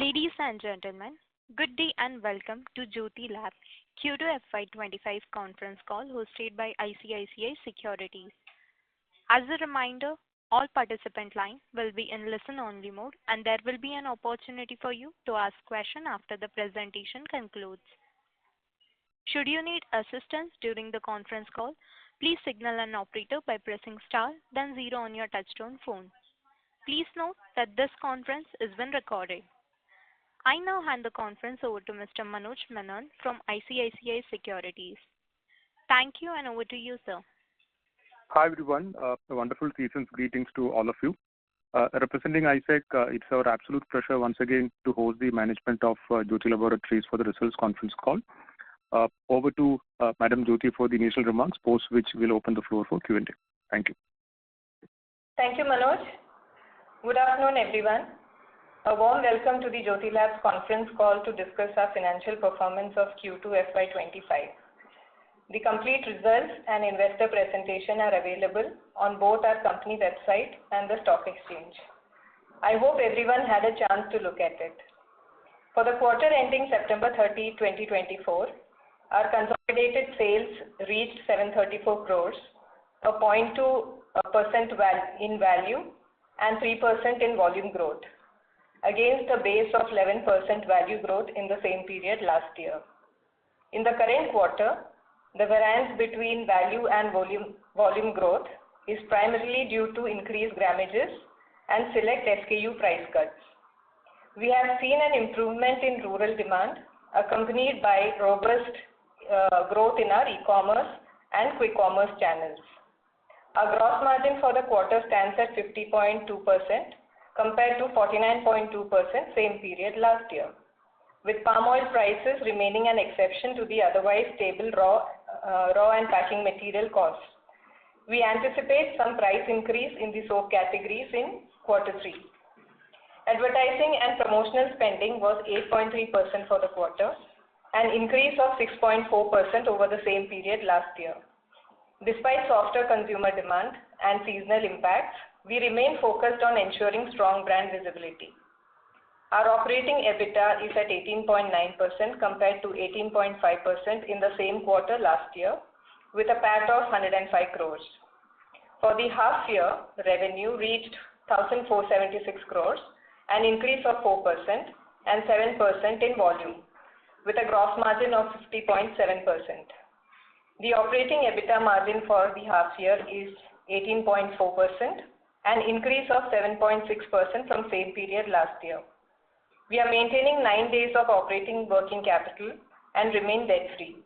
Ladies and gentlemen, good day and welcome to Jyothy Lab Q2FY25 conference call hosted by ICICI Securities. As a reminder, all participant lines will be in listen-only mode and there will be an opportunity for you to ask questions after the presentation concludes. Should you need assistance during the conference call, please signal an operator by pressing star then 0 on your touchtone phone. Please note that this conference is being recorded. I now hand the conference over to Mr. Manoj Menon from ICICI Securities. Thank you and over to you, sir. Hi everyone, a wonderful season's greetings to all of you. Representing ISEC, it's our absolute pleasure once again to host the management of Jyothy Laboratories for the results conference call. Over to Madam Jyothy for the initial remarks, post which we'll open the floor for Q&A. Thank you. Thank you, Manoj. Good afternoon, everyone. A warm welcome to the Jyothy Labs conference call to discuss our financial performance of Q2FY25. The complete results and investor presentation are available on both our company website and the stock exchange. I hope everyone had a chance to look at it. For the quarter ending September 30, 2024, our consolidated sales reached 734 crores, a 0.2% in value and 3% in volume growth, against a base of 11% value growth in the same period last year. In the current quarter, the variance between value and volume growth is primarily due to increased grammages and select SKU price cuts. We have seen an improvement in rural demand accompanied by robust growth in our e-commerce and quick commerce channels. Our gross margin for the quarter stands at 50.2% compared to 49.2% same period last year, with palm oil prices remaining an exception to the otherwise stable raw and packing material costs. We anticipate some price increase in the soap categories in Q3. Advertising and promotional spending was 8.3% for the quarter, an increase of 6.4% over the same period last year. Despite softer consumer demand and seasonal impacts, we remain focused on ensuring strong brand visibility. Our operating EBITDA is at 18.9% compared to 18.5% in the same quarter last year, with a PAT of 105 crores. For the half year, revenue reached 1,476 crores, an increase of 4% and 7% in volume, with a gross margin of 50.7%. The operating EBITDA margin for the half year is 18.4%, an increase of 7.6% from same period last year. We are maintaining 9 days of operating working capital and remain debt-free.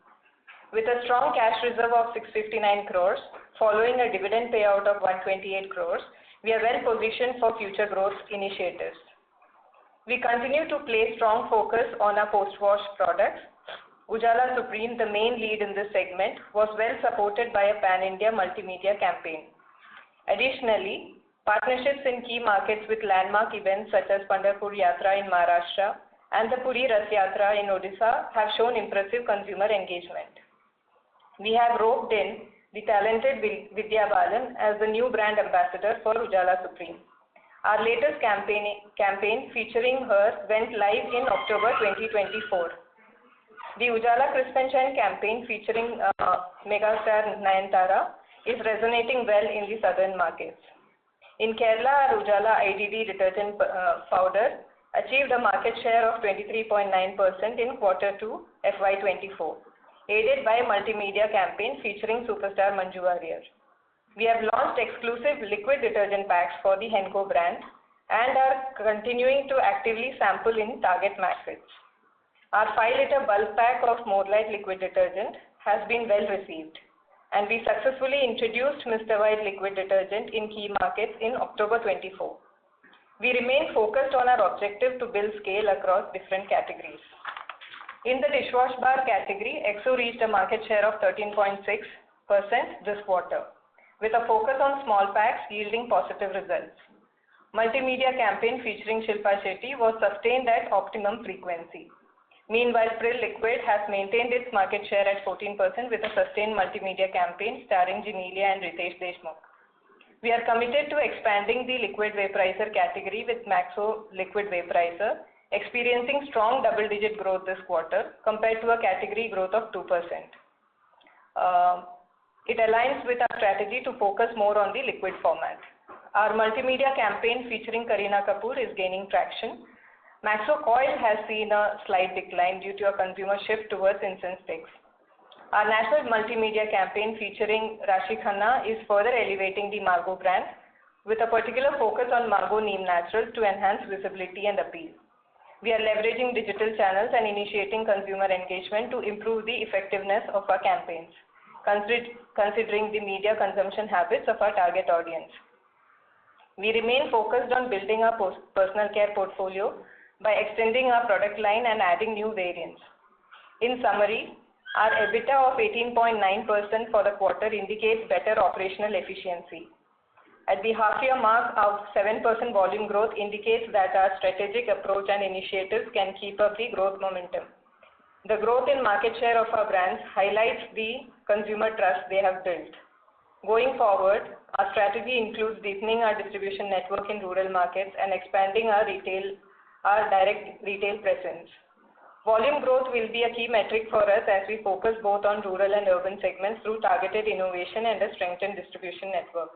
With a strong cash reserve of 659 crores, following a dividend payout of 128 crores, we are well positioned for future growth initiatives. We continue to place strong focus on our post-wash products. Ujala Supreme, the main lead in this segment, was well supported by a pan-India multimedia campaign. Additionally, partnerships in key markets with landmark events such as Pandharpur Yatra in Maharashtra and the Puri Rath Yatra in Odisha have shown impressive consumer engagement. We have roped in the talented Vidya Balan as the new brand ambassador for Ujala Supreme. Our latest campaign featuring her went live in October 2024. The Ujala Crisp and Shine campaign featuring megastar Nayanthara is resonating well in the southern markets. In Kerala, our Ujala IDD detergent powder achieved a market share of 23.9% in Q2 FY24, aided by a multimedia campaign featuring superstar Manju Warrier. We have launched exclusive liquid detergent packs for the Henko brand and are continuing to actively sample in target markets. Our 5-liter bulk pack of More Light liquid detergent has been well received, and we successfully introduced Mr. White liquid detergent in key markets in October 24. We remain focused on our objective to build scale across different categories. In the dishwash bar category, EXO reached a market share of 13.6% this quarter, with a focus on small packs yielding positive results. Multimedia campaign featuring Shilpa Shetty was sustained at optimum frequency. Meanwhile, Prill Liquid has maintained its market share at 14% with a sustained multimedia campaign starring Genelia and Ritesh Deshmukh. We are committed to expanding the liquid vaporizer category with Maxo Liquid Vaporizer, experiencing strong double-digit growth this quarter compared to a category growth of 2%. It aligns with our strategy to focus more on the liquid format. Our multimedia campaign featuring Kareena Kapoor is gaining traction. Maxo Coil has seen a slight decline due to a consumer shift towards incense sticks. Our national multimedia campaign featuring Rashi Khanna is further elevating the Margot brand with a particular focus on Margot Neem Naturals to enhance visibility and appeal. We are leveraging digital channels and initiating consumer engagement to improve the effectiveness of our campaigns, considering the media consumption habits of our target audience. We remain focused on building our personal care portfolio by extending our product line and adding new variants. In summary, our EBITDA of 18.9% for the quarter indicates better operational efficiency. At the half-year mark, our 7% volume growth indicates that our strategic approach and initiatives can keep up the growth momentum. The growth in market share of our brands highlights the consumer trust they have built. Going forward, our strategy includes deepening our distribution network in rural markets and expanding our direct retail presence. Volume growth will be a key metric for us as we focus both on rural and urban segments through targeted innovation and a strengthened distribution network.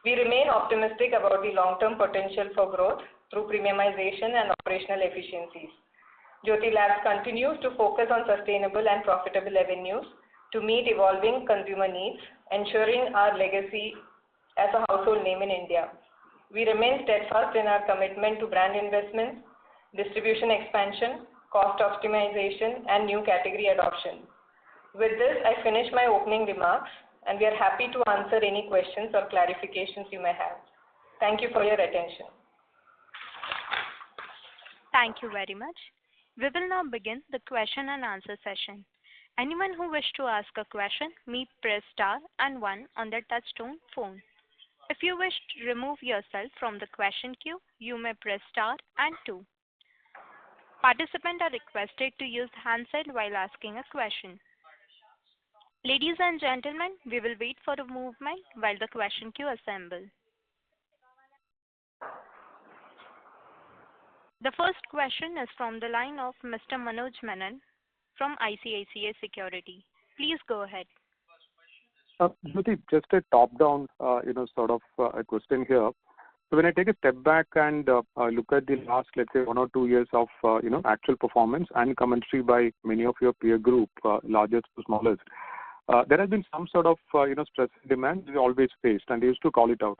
We remain optimistic about the long-term potential for growth through premiumization and operational efficiencies. Jyothy Labs continues to focus on sustainable and profitable avenues to meet evolving consumer needs, ensuring our legacy as a household name in India. We remain steadfast in our commitment to brand investments, distribution expansion, cost optimization, and new category adoption. With this, I finish my opening remarks, and we are happy to answer any questions or clarifications you may have. Thank you for your attention. Thank you very much. We will now begin the question and answer session. Anyone who wishes to ask a question may press star and 1 on their touchtone phone. If you wish to remove yourself from the question queue, you may press star and 2. Participants are requested to use handset while asking a question. Ladies and gentlemen, we will wait for a moment while the question queue assembles. The first question is from the line of Mr. Manoj Menon from ICICI Securities. Please go ahead. Jyothy, just a top-down, a question here. So when I take a step back and look at the last, let's say, 1 or 2 years of, actual performance and commentary by many of your peer group, largest to smallest, there has been some sort of, stress demand we always faced, and they used to call it out.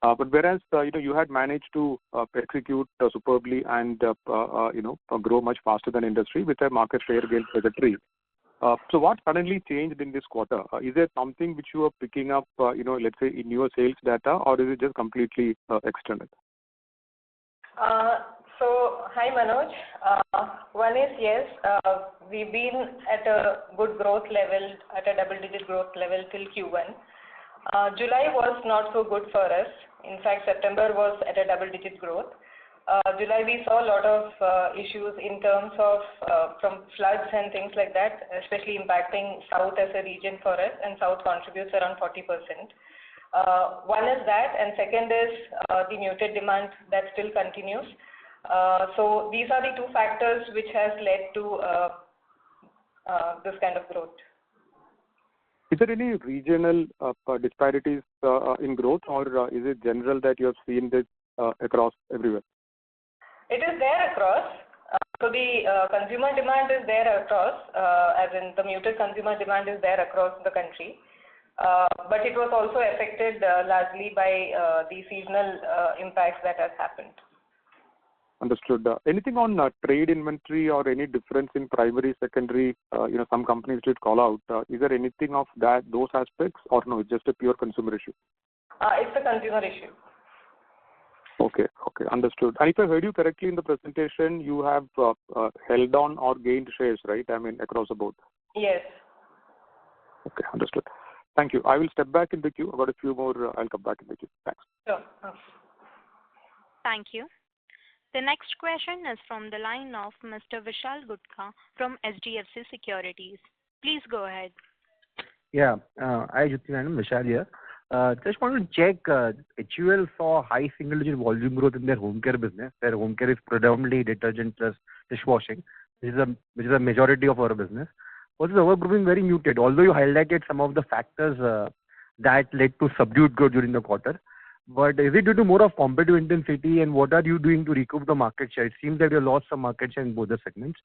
But whereas, you had managed to execute superbly and, grow much faster than industry with a market share gain trajectory. So what suddenly changed in this quarter? Is there something which you are picking up, let's say in your sales data, or is it just completely external? So, hi Manoj. One is yes, we've been at a good growth level, at a double-digit growth level till Q1. July was not so good for us. In fact, September was at a double-digit growth. July we saw a lot of issues in terms of from floods and things like that, especially impacting South as a region for us, and South contributes around 40%. One is that, and second is the muted demand that still continues. So these are the 2 factors which has led to this kind of growth. Is there any regional disparities in growth, or is it general that you have seen this across everywhere? It is there across. So the consumer demand is there across, as in the muted consumer demand is there across the country. But it was also affected largely by the seasonal impacts that has happened. Understood. Anything on trade inventory or any difference in primary, secondary? Some companies did call out. Is there anything of those aspects, or no? It's just a pure consumer issue. It's a consumer issue. Okay, understood. And if I heard you correctly in the presentation, you have held on or gained shares, right? I mean, across the board. Yes. Okay, understood. Thank you. I will step back in the queue. I've got a few more. I'll come back in the queue. Thanks. Sure. Thank you. The next question is from the line of Mr. Vishal Gutka from HDFC Securities. Please go ahead. Yeah. Hi, Jyothy. I'm Vishal here. Just wanted to check, HUL saw high single-digit volume growth in their home care business. Their home care is predominantly detergent plus dishwashing, which is a majority of our business. Was our growth very muted? Although you highlighted some of the factors that led to subdued growth during the quarter. But is it due to more of competitive intensity, and what are you doing to recoup the market share? It seems that you lost some market share in both the segments.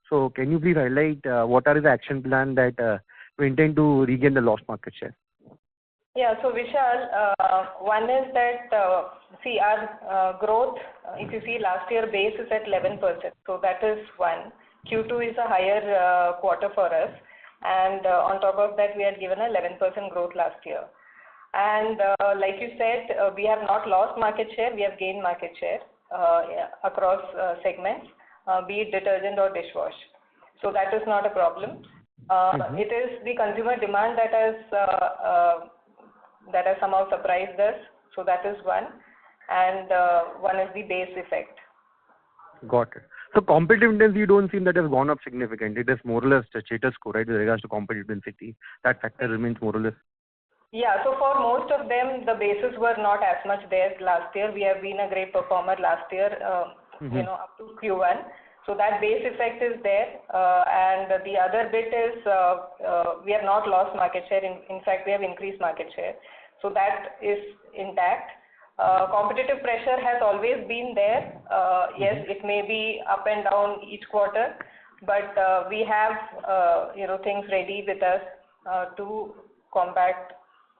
So can you please highlight what are the action plan that we intend to regain the lost market share? Yeah, so Vishal, one is that, see, our growth, if you see last year base is at 11%. So that is one. Q2 is a higher quarter for us. And on top of that, we had given a 11% growth last year. And like you said, we have not lost market share, we have gained market share across segments, be it detergent or dishwash. So that is not a problem. It is the consumer demand that has somehow surprised us. So that is one. And one is the base effect. Got it. So competitive intensity, you don't seem that has gone up significantly. It is more or less the status quo, right, with regards to competitive intensity. That factor remains more or less. Yeah, so for most of them, the bases were not as much there last year. We have been a great performer last year, up to Q1. So that base effect is there. And the other bit is we have not lost market share. In fact, we have increased market share. So that is intact. Competitive pressure has always been there. Yes, it may be up and down each quarter, but we have things ready with us to combat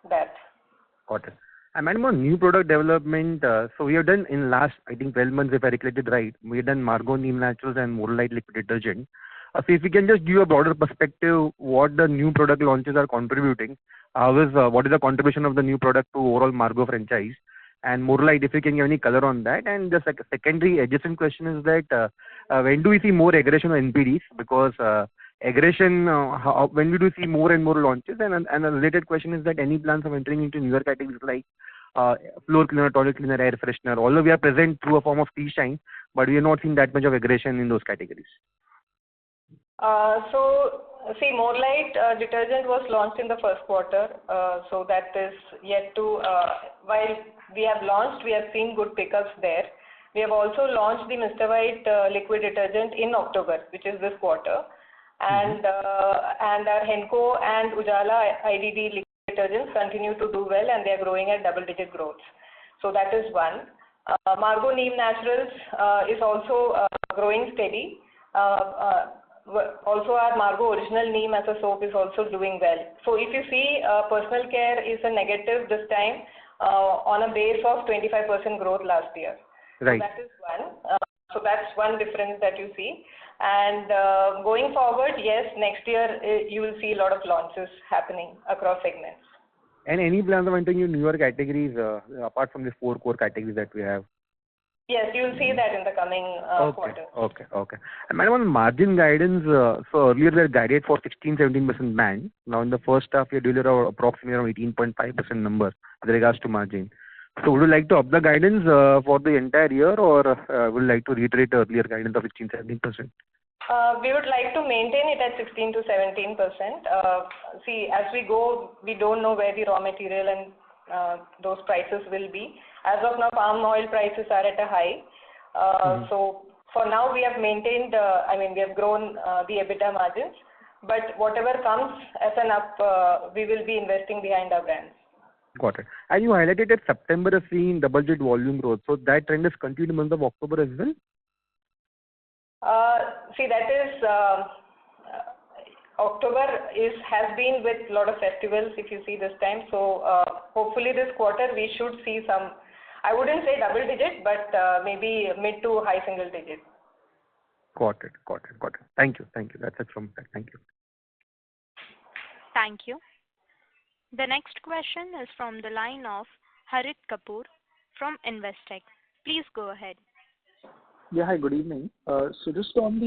that. Got it. And madam, on new product development, so we have done in last, I think, 12 months, if I recollect it right, we have done Margo Neem Naturals and More Light Liquid Detergent. So if you can just give a broader perspective, what the new product launches are contributing, what is the contribution of the new product to overall Margo franchise, and More Light, if you can give any color on that. And the secondary adjacent question is that when do we see more aggression on NPDs? Because aggression, when we do see more and more launches, and a related question is that any plans of entering into newer categories like floor cleaner, toilet cleaner, air freshener, although we are present through a form of tea shine, but we are not seeing that much of aggression in those categories. So, see, More Light detergent was launched in the first quarter, so that is yet to, while we have launched, we have seen good pickups there. We have also launched the Mr. White liquid detergent in October, which is this quarter. And our Henko and Ujala IDD liquid detergents continue to do well, and they are growing at double-digit growth. So that is one. Margo Neem Naturals is also growing steady. Also, our Margo Original Neem as a soap is also doing well. So if you see, personal care is a negative this time on a base of 25% growth last year. Right. So that is one. So that's one difference that you see. And going forward, yes, next year you will see a lot of launches happening across segments. And any plans of entering in newer categories apart from the 4 core categories that we have? Yes, you will see that in the coming quarter. Okay. And madam, on margin guidance, so earlier we had guided for 16-17% band. Now in the first half, we delivered approximately around 18.5% number with regards to margin. So would you like to up the guidance for the entire year, or would you like to reiterate the earlier guidance of 16-17%? We would like to maintain it at 16 to 17%. See, as we go, we don't know where the raw material and those prices will be. As of now, palm oil prices are at a high. So for now, we have maintained, we have grown the EBITDA margins. But whatever comes as an up, we will be investing behind our brands. Got it. And you highlighted that September has seen double-digit volume growth. So that trend has continued in the month of October as well? See, that is October has been with a lot of festivals, if you see this time. So hopefully this quarter we should see some, I wouldn't say double digit, but maybe mid to high single digit. Got it. Thank you. That's it from me. Thank you. Thank you. The next question is from the line of Harit Kapoor from Investec. Please go ahead. Yeah, hi, good evening. So just on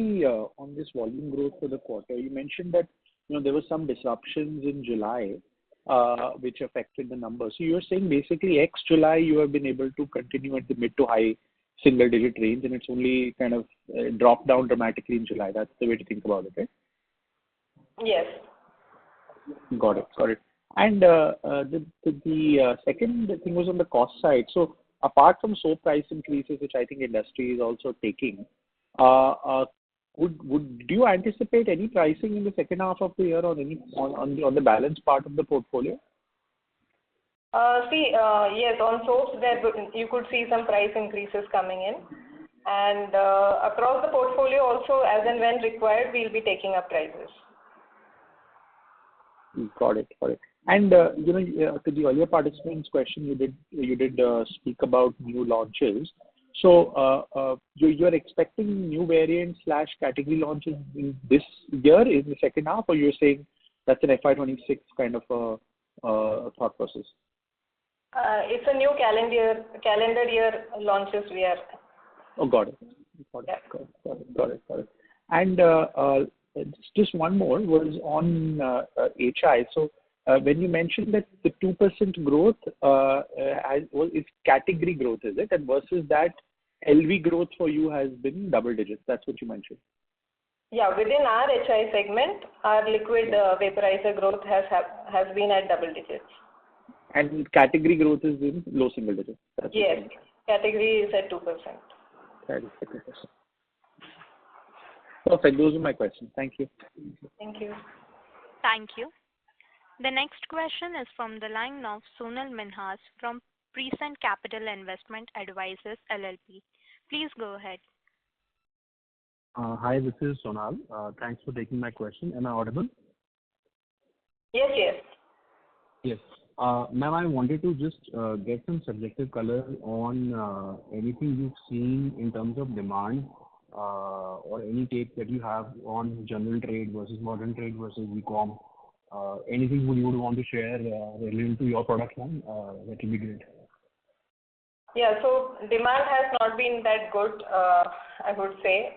this volume growth for the quarter, you mentioned that there were some disruptions in July which affected the numbers. So you're saying basically ex-July you have been able to continue at the mid to high single digit range, and it's only kind of dropped down dramatically in July. That's the way to think about it, right? Yes. Got it. And the second thing was on the cost side. So apart from soap price increases, which I think industry is also taking, do you anticipate any pricing in the second half of the year on the balance part of the portfolio? Yes, on soaps you could see some price increases coming in, and across the portfolio also, as and when required, we'll be taking up prices. Got it. And to the earlier participant's question, you did speak about new launches. So you're expecting new variants / category launches in this year, in the second half, or you're saying that's an FY26 kind of thought process? It's a new calendar year launches we are. Oh, got it. And just one more was on HI. So when you mentioned that the 2% growth is category growth, is it? And versus that, LV growth for you has been double digits. That's what you mentioned. Yeah, within our HI segment, our liquid vaporizer growth has been at double digits. And category growth is in low single digits. Yes, category is at 2%. Perfect. Those are my questions. Thank you. Thank you. Thank you. The next question is from the line of Sonal Minhas from Prescient Capital Investment Advisors LLP. Please go ahead. Hi, this is Sonal. Thanks for taking my question. Am I audible? Yes. Yes. Ma'am, I wanted to just get some subjective color on anything you've seen in terms of demand or any take that you have on general trade versus modern trade versus e-com. Anything you would want to share related to your product line, that would be great. Yeah, so demand has not been that good, I would say.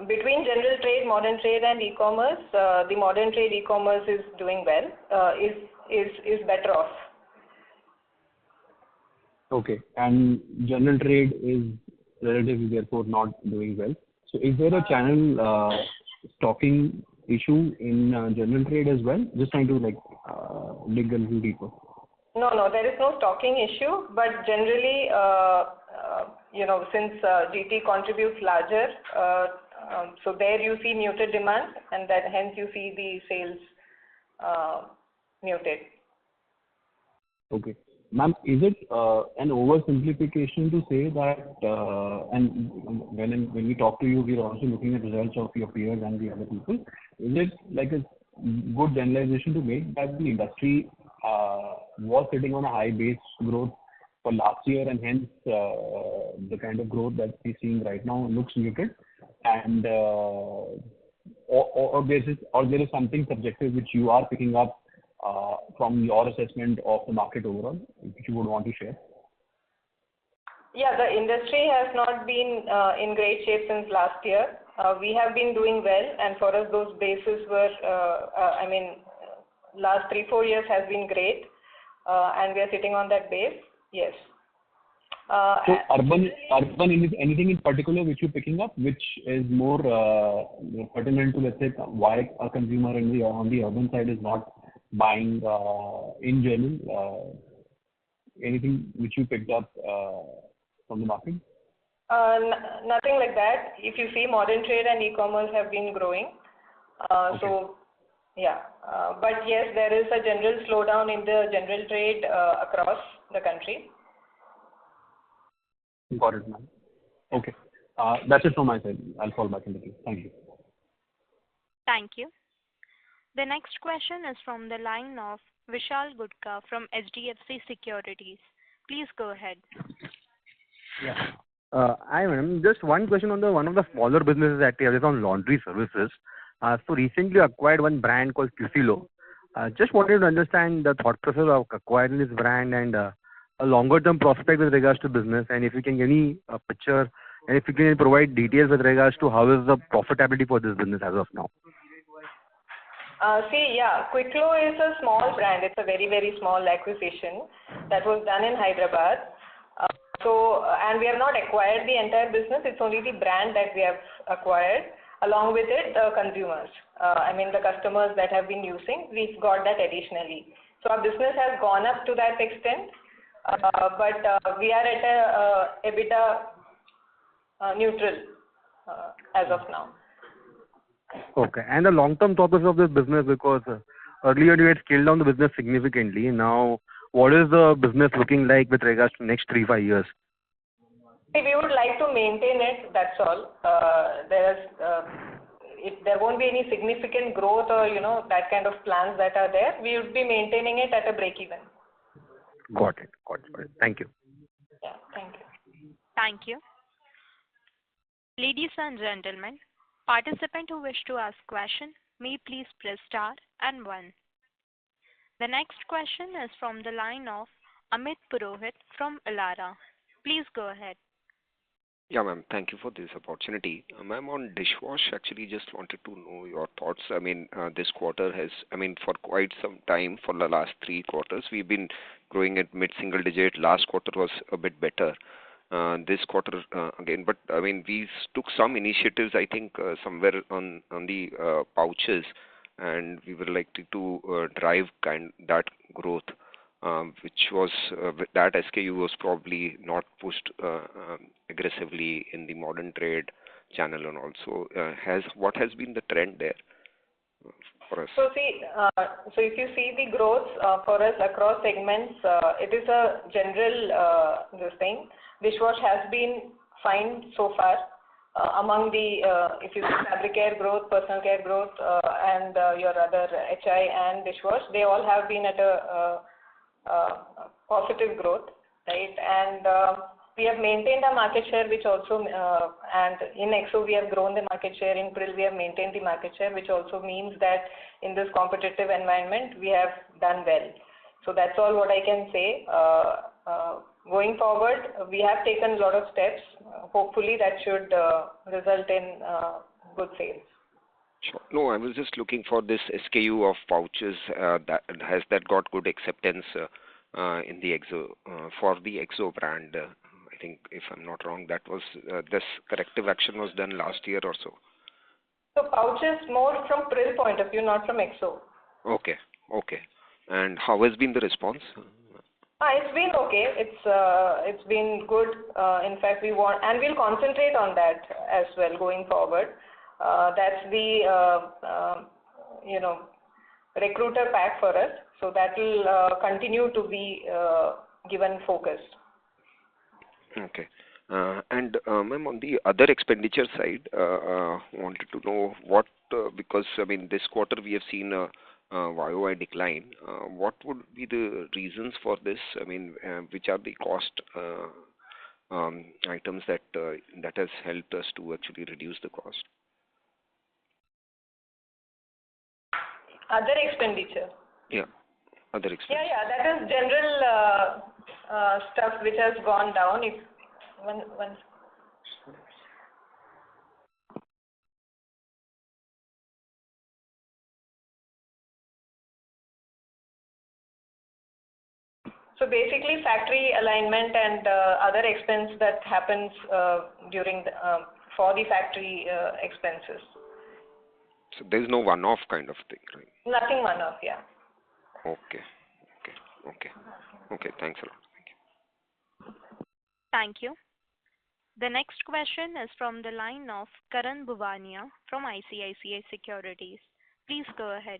Between general trade, modern trade and e-commerce, the modern trade e-commerce is doing well, is better off. Okay, and general trade is relatively therefore not doing well. So is there a channel stocking issue in general trade as well? Just trying to dig a little deeper. No, there is no stocking issue, but generally, since GT contributes larger, so there you see muted demand, and that hence you see the sales muted. Okay. Ma'am, is it an oversimplification to say that, and when we talk to you, we are also looking at results of your peers and the other people, is it like a good generalization to make that the industry was sitting on a high base growth for last year, and hence the kind of growth that we're seeing right now looks muted, and or there is something subjective which you are picking up from your assessment of the market overall, which you would want to share? Yeah, the industry has not been in great shape since last year. We have been doing well, and for us those bases were, last 3-4 years has been great, and we are sitting on that base. Yes. So urban, anything in particular which you're picking up, which is more pertinent to, let's say, why a consumer on the urban side is not buying in general? Anything which you picked up from the market? Nothing like that. If you see, modern trade and e-commerce have been growing. Okay. So, yeah. But yes, there is a general slowdown in the general trade across the country. Got it, ma'am. Okay. That's it from my side. I'll fall back in the queue. Thank you. Thank you. The next question is from the line of Vishal Gutka from HDFC Securities. Please go ahead. Yeah. Hi, madam. Just one question on one of the smaller businesses that you have is on laundry services. So recently acquired one brand called Qcilo. Just wanted to understand the thought process of acquiring this brand and a longer term prospect with regards to business, and if you can give any picture, and if you can provide details with regards to how is the profitability for this business as of now. Qcilo is a small brand. It's a very, very small acquisition that was done in Hyderabad. And we have not acquired the entire business. It's only the brand that we have acquired. Along with it, the consumers, the customers that have been using, we've got that additionally. So our business has gone up to that extent, but we are at a EBITDA neutral as of now. Okay. And the long-term purpose of this business, because earlier you had scaled down the business significantly. Now, what is the business looking like with regards to next 3-5 years? We would like to maintain it, that's all. There won't be any significant growth or, that kind of plans that are there. We would be maintaining it at a break-even. Got it. Thank you. Yeah, thank you. Thank you. Ladies and gentlemen, participant who wish to ask question may please press star and 1. The next question is from the line of Amit Purohit from Elara. Please go ahead. Yeah, ma'am. Thank you for this opportunity. Ma'am, on dishwash, actually just wanted to know your thoughts. This quarter has, for quite some time, for the last 3 quarters, we've been growing at mid-single digit. Last quarter was a bit better. This quarter again, but we took some initiatives, I think, somewhere on the pouches, and we were likely to drive that growth, which was that SKU was probably not pushed aggressively in the modern trade channel, and also what has been the trend there for us? So if you see the growth for us across segments, it is a general this thing. Dishwash has been fine so far. Among the, if you see fabric care growth, personal care growth, and your other HI and dishwash, they all have been at a positive growth, right? And we have maintained our market share, which also, and in EXO we have grown the market share, in Prill we have maintained the market share, which also means that in this competitive environment we have done well. So that's all what I can say. Going forward, we have taken a lot of steps. Hopefully that should result in good sales. Sure. No, I was just looking for this SKU of pouches. Has that got good acceptance in the EXO for the EXO brand? I think, if I'm not wrong, that was this corrective action was done last year or so. So pouches more from Prill point of view, not from EXO. Okay. And how has been the response? It's been okay. It's been good. In fact, we want, and we'll concentrate on that as well going forward. That's the recruiter pack for us. So that will continue to be given focus. Okay. And ma'am, on the other expenditure side, wanted to know what, because this quarter we have seen a YOY decline. What would be the reasons for this? Which are the cost items that has helped us to actually reduce the cost? Other expenditure. Yeah, other expenditure. Yeah, that is general stuff which has gone down. So basically, factory alignment and other expense that happens during for the factory expenses. So there is no one-off kind of thing, right? Nothing one-off, yeah. Okay. Thanks a lot. Thank you. Thank you. The next question is from the line of Karan Bhuvania from ICICI Securities. Please go ahead.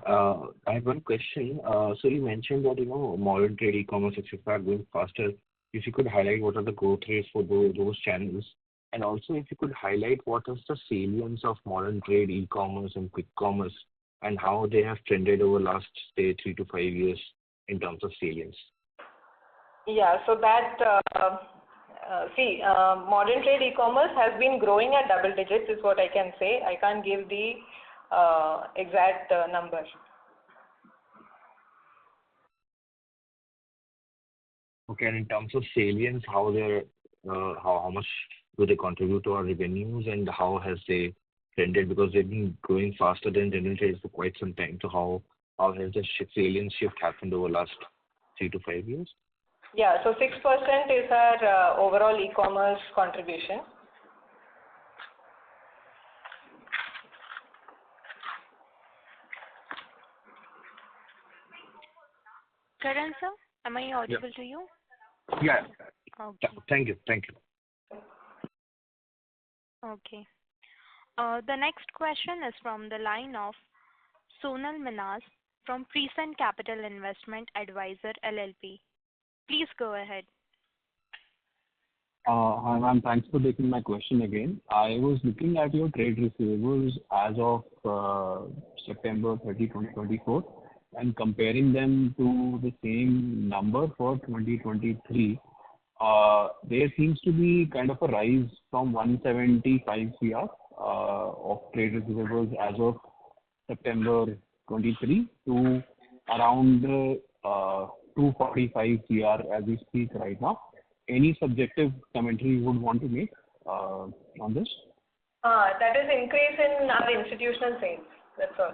I have one question. So you mentioned that modern trade, e-commerce, etc. are going faster. If you could highlight what are the growth rates for those channels, and also if you could highlight what is the salience of modern trade, e-commerce, and quick commerce, and how they have trended over last, say, 3 to 5 years in terms of salience. Yeah, so that modern trade e-commerce has been growing at double digits, is what I can say. I can't give the exact number. Okay, and in terms of salience, how much do they contribute to our revenues, and how has they trended? Because they've been growing faster than general trade for quite some time. So how has the salience shift happened over last 3 to 5 years? Yeah, so 6% is our overall e-commerce contribution. Karan sir, am I audible to you? Yeah. Okay. Thank you. Thank you. Okay. The next question is from the line of Sonal Minhas from Prescient Capital Investment Advisor LLP. Please go ahead. Hi, ma'am. Thanks for taking my question again. I was looking at your trade receivables as of September 30, 2024, and comparing them to the same number for 2023. There seems to be kind of a rise from 175 CR of trade receivables as of September 23 to around 245 CR as we speak right now. Any subjective commentary you would want to make on this? That is increase in our institutional sales. That's all.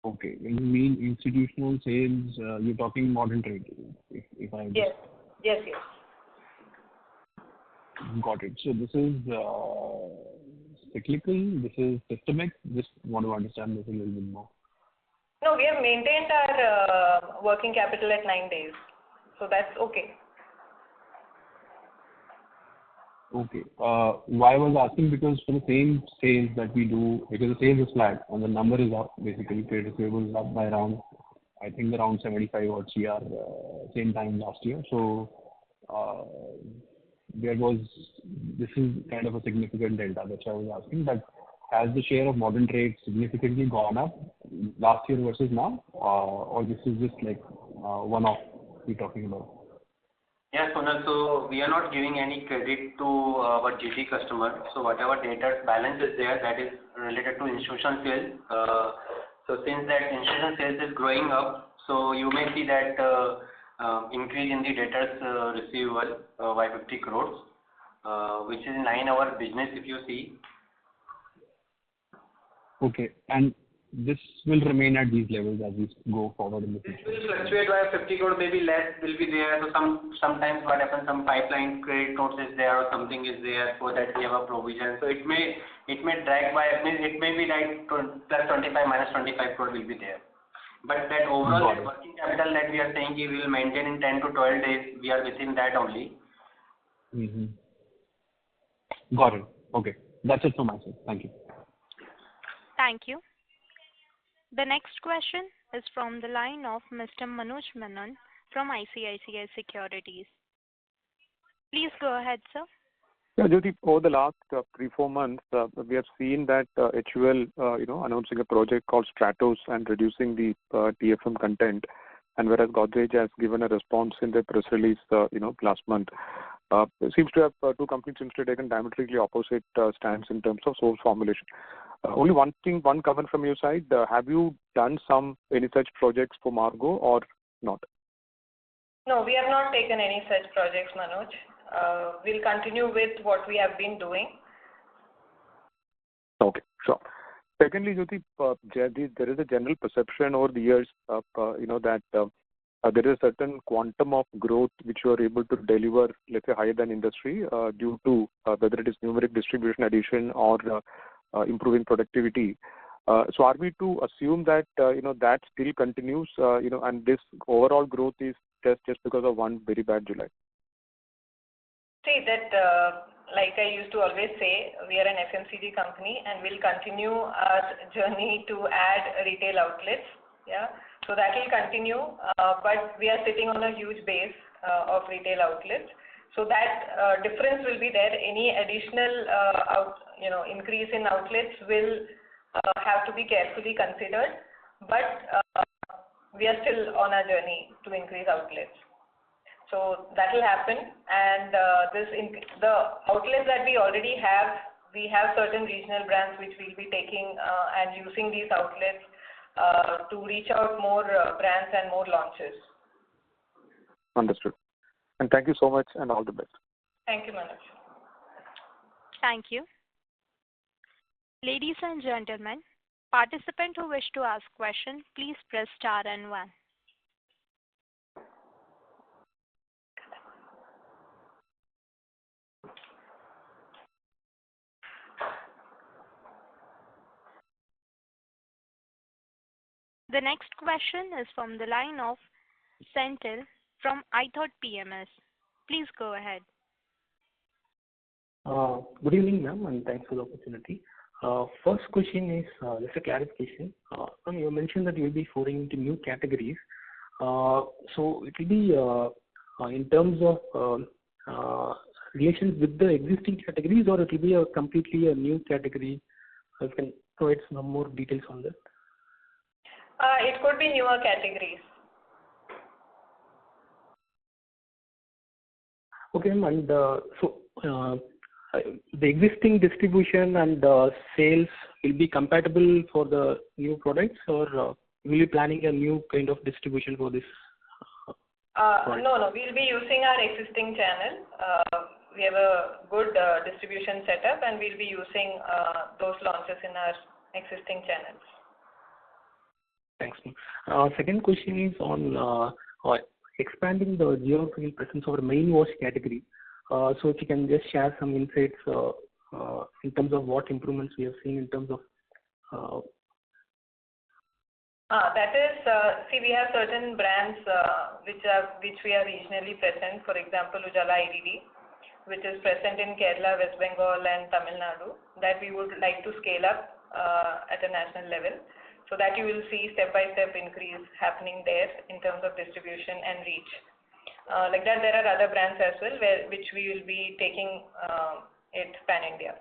Okay. When you mean institutional sales, you're talking modern trade, if I Yes. Yes. got it. So this is cyclical, this is systemic. Just want to understand this a little bit more. No, we have maintained our working capital at 9 days. So that's okay. Okay. Why I was asking, because for the same sales that we do, because the sales is flat and the number is up, basically trade receivables up by around, I think around 75 odd CR same time last year. So this is kind of a significant delta. That's why I was asking. But has the share of modern trade significantly gone up last year versus now, or this is just like one-off we're talking about? Yeah, Sonal, so we are not giving any credit to our GT customer. So whatever data balance is there, that is related to institutional sales. So since that institutional sales is growing up, so you may see that increase in the debtors receivable by 50 crores, which is in line our business if you see. Okay, and this will remain at these levels as we go forward in the future? It will fluctuate by 50 crore, maybe less will be there. So sometimes what happens, some pipeline credit notes is there or something is there, for that we have a provision. So it may drag by, it may be like plus 25 minus 25 crore will be there. But that overall working capital that we are saying we will maintain in 10 to 12 days, we are within that only. Mm-hmm. Got it. Okay. That's it from my side. Thank you. Thank you. The next question is from the line of Mr. Manoj Menon from ICICI Securities. Please go ahead, sir. Yeah, Jyothy, over the last 3-4 months, we have seen that HUL, announcing a project called Stratos and reducing the TFM content, and whereas Godrej has given a response in their press release, last month. It seems to have two companies seems to have taken diametrically opposite stance in terms of source formulation. Only one comment from your side. Have you done any such projects for Margo or not? No, we have not taken any such projects, Manoj. We'll continue with what we have been doing. Okay, sure. Secondly, Jyothy, there is a general perception over the years, that there is a certain quantum of growth which you are able to deliver, let's say, higher than industry, due to whether it is numeric distribution addition or improving productivity. So are we to assume that that still continues, and this overall growth is just because of one very bad July? See that, like I used to always say, we are an FMCG company and we'll continue our journey to add retail outlets. Yeah, so that will continue, but we are sitting on a huge base of retail outlets. So that difference will be there. Any additional increase in outlets will have to be carefully considered, but we are still on our journey to increase outlets. So that will happen, and the outlets that we already have, we have certain regional brands which we'll be taking and using these outlets to reach out more brands and more launches. Understood. And thank you so much and all the best. Thank you, Manoj. Thank you. Ladies and gentlemen, participant who wish to ask question, please press star and 1. The next question is from the line of Senthil from iThought PMS. Please go ahead. Good evening, ma'am, and thanks for the opportunity. First question is just a clarification. Ma'am, you mentioned that you'll be foraying into new categories. So it will be in terms of relations with the existing categories, or it will be a completely a new category? You can provide some more details on that. It could be newer categories. Okay, ma'am, and the existing distribution and sales will be compatible for the new products, or will you planning a new kind of distribution for this? No. We'll be using our existing channel. We have a good distribution setup, and we'll be using those launches in our existing channels. Thanks, ma'am. Second question is on expanding the geographical presence of the main wash category. So if you can just share some insights in terms of what improvements we have seen in terms of. That is, we have certain brands which we are regionally present. For example, Ujala IDD, which is present in Kerala, West Bengal, and Tamil Nadu, that we would like to scale up at a national level, so that you will see step-by-step increase happening there in terms of distribution and reach. Like that, there are other brands as well which we will be taking it pan-India.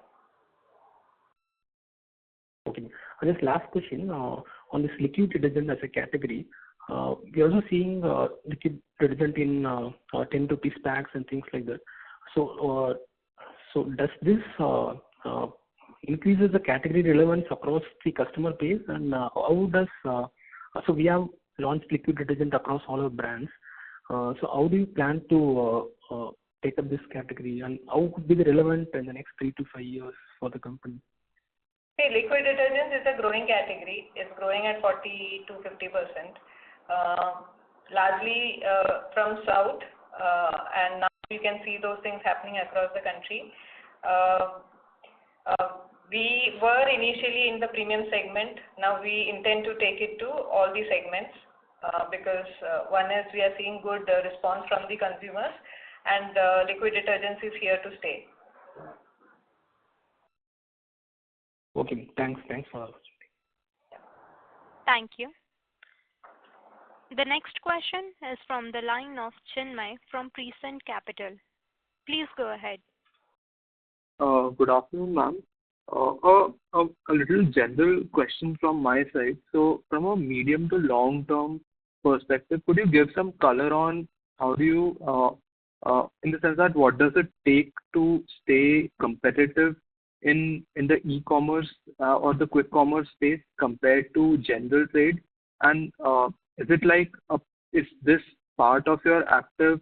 Okay. Just last question on this liquid detergent as a category. We are also seeing liquid detergent in 10 rupees packs and things like that. So does this increases the category relevance across the customer base, and how does so we have launched liquid detergent across all our brands. So how do you plan to take up this category, and how could be the relevant in the next 3 to 5 years for the company? See, liquid detergent is a growing category. It's growing at 40 to 50%, largely from south, and now you can see those things happening across the country. We were initially in the premium segment. Now we intend to take it to all the segments because one is we are seeing good response from the consumers, and liquid detergents is here to stay. Okay, thanks for the opportunity. Thank you. The next question is from the line of Chinmay from Prescient Capital. Please go ahead. Good afternoon, ma'am. A little general question from my side. So from a medium to long term perspective, could you give some color on how do you, in the sense that what does it take to stay competitive in the e-commerce or the quick commerce space compared to general trade? And is it like, is this part of your active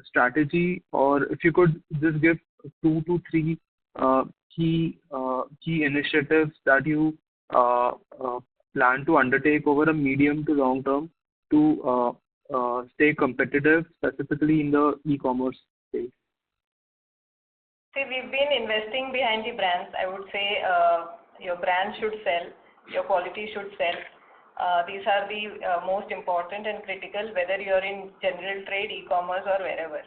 strategy, or if you could just give 2 to 3 key initiatives that you plan to undertake over a medium to long term to stay competitive, specifically in the e-commerce space? See, we've been investing behind the brands. I would say your brand should sell, your quality should sell. These are the most important and critical, whether you're in general trade, e-commerce, or wherever.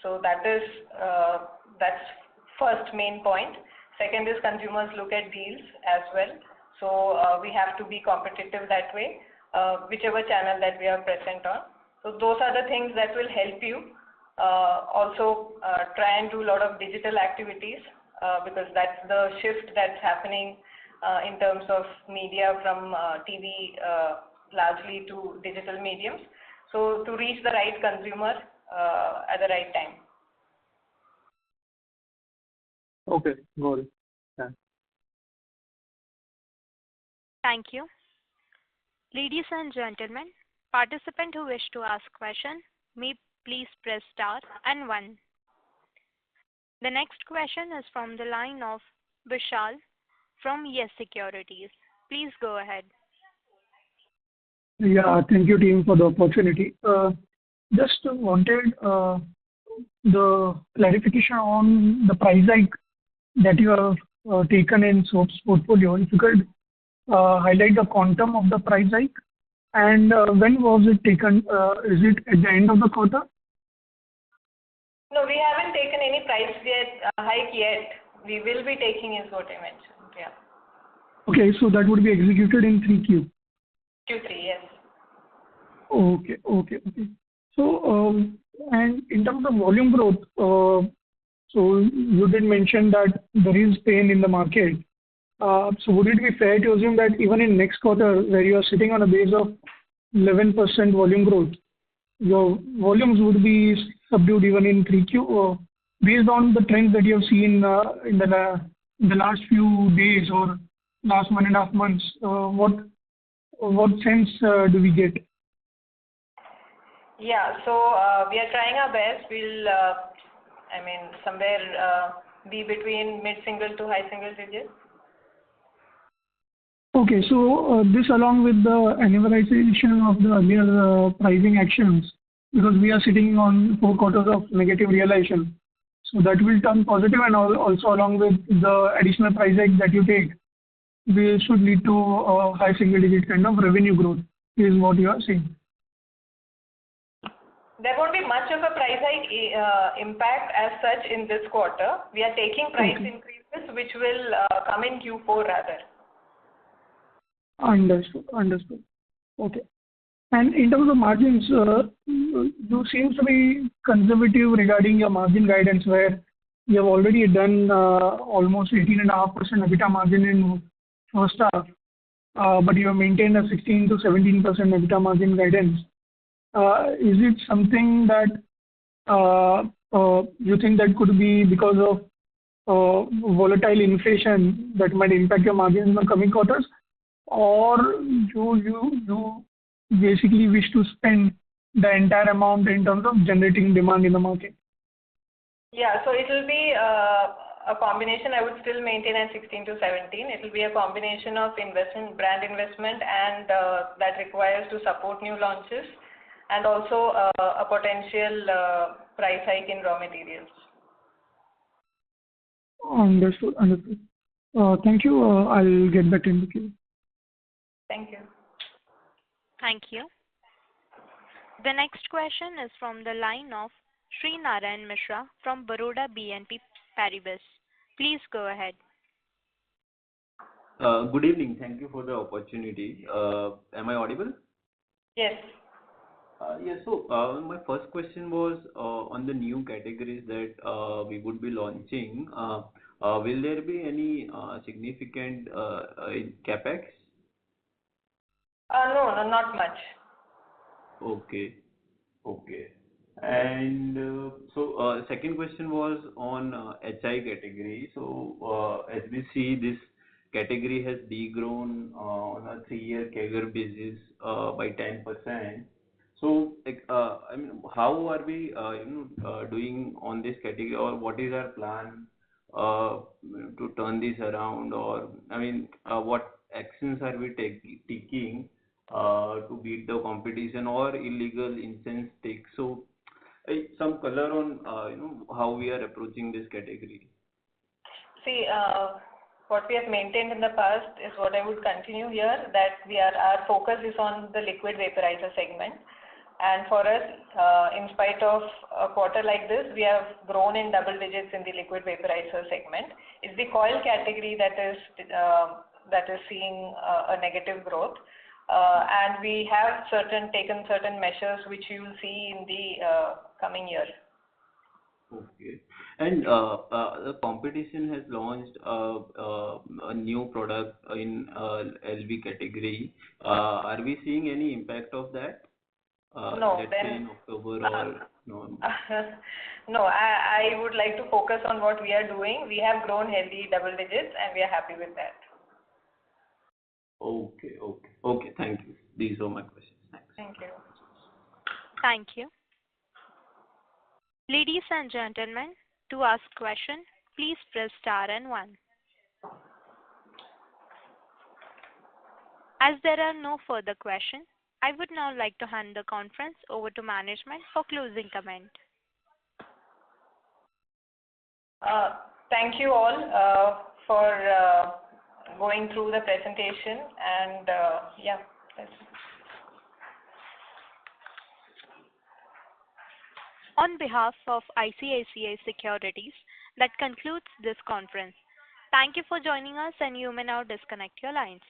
So that's first main point. Second is consumers look at deals as well. So we have to be competitive that way, whichever channel that we are present on. So those are the things that will help you. Also try and do a lot of digital activities because that's the shift that's happening in terms of media from TV largely to digital mediums. So to reach the right consumer at the right time. Okay, got it. Thanks. Thank you. Ladies and gentlemen, participant who wish to ask question may please press star and 1. The next question is from the line of Vishal from Yes Securities. Please go ahead. Yeah, thank you team for the opportunity. Just wanted the clarification on the price hike that you have taken in soaps portfolio. If you could highlight the quantum of the price hike? And when was it taken? Is it at the end of the quarter? No, we haven't taken any price hike yet. We will be taking is what I mentioned. Yeah. Okay, so that would be executed in 3Q. Q3, yes. Okay. So, and in terms of volume growth, so you did mention that there is pain in the market. So would it be fair to assume that even in next quarter, where you are sitting on a base of 11% volume growth, your volumes would be subdued even in 3Q, based on the trends that you have seen in the last few days or last 1.5 months? What sense do we get? Yeah, so we are trying our best. We'll, somewhere be between mid-single to high single digits. Okay, so this along with the annualization of the earlier pricing actions, because we are sitting on 4 quarters of negative realization, so that will turn positive, and also along with the additional price hike that you take, we should lead to a high single digit kind of revenue growth, is what you are saying. There won't be much of a price hike impact as such in this quarter. We are taking price increases which will come in Q4 rather. Understood. Okay. And in terms of margins, you seem to be conservative regarding your margin guidance, where you have already done almost 18.5% EBITDA margin in first half, but you have maintained a 16 to 17% EBITDA margin guidance. Is it something that you think that could be because of volatile inflation that might impact your margins in the coming quarters, or you basically wish to spend the entire amount in terms of generating demand in the market? Yeah, so it will be a combination. I would still maintain at 16 to 17. It will be a combination of brand investment, and that requires to support new launches, and also a potential price hike in raw materials. Understood. Thank you. I'll get back in the queue. Thank you. Thank you. The next question is from the line of Sri Narayan Mishra from Baroda BNP Paribas. Please go ahead. Good evening. Thank you for the opportunity. Am I audible? Yes. Yes. So my first question was on the new categories that we would be launching. Will there be any significant capex? No, not much. Okay. And so second question was on HI category. So as we see, this category has degrown on a 3-year CAGR basis by 10%. So how are we doing on this category, or what is our plan to turn this around, or what actions are we taking to beat the competition or illegal incense takes? So some color on how we are approaching this category. See, what we have maintained in the past is what I would continue here, that our focus is on the liquid vaporizer segment. And for us, in spite of a quarter like this, we have grown in double digits in the liquid vaporizer segment. It's the coil category that is seeing a negative growth. And we have taken certain measures which you will see in the coming year. Okay. And the competition has launched a new product in LV category. Are we seeing any impact of that? No. Let's say in October or no? No, I would like to focus on what we are doing. We have grown healthy double digits, and we are happy with that. Okay. Thank you. These are my questions. Thanks. Thank you. Thank you. Ladies and gentlemen, to ask question, please press star and 1. As there are no further questions, I would now like to hand the conference over to management for closing comment. Thank you all for going through the presentation, and yeah, that's it. On behalf of ICICI Securities, that concludes this conference. Thank you for joining us, and you may now disconnect your lines.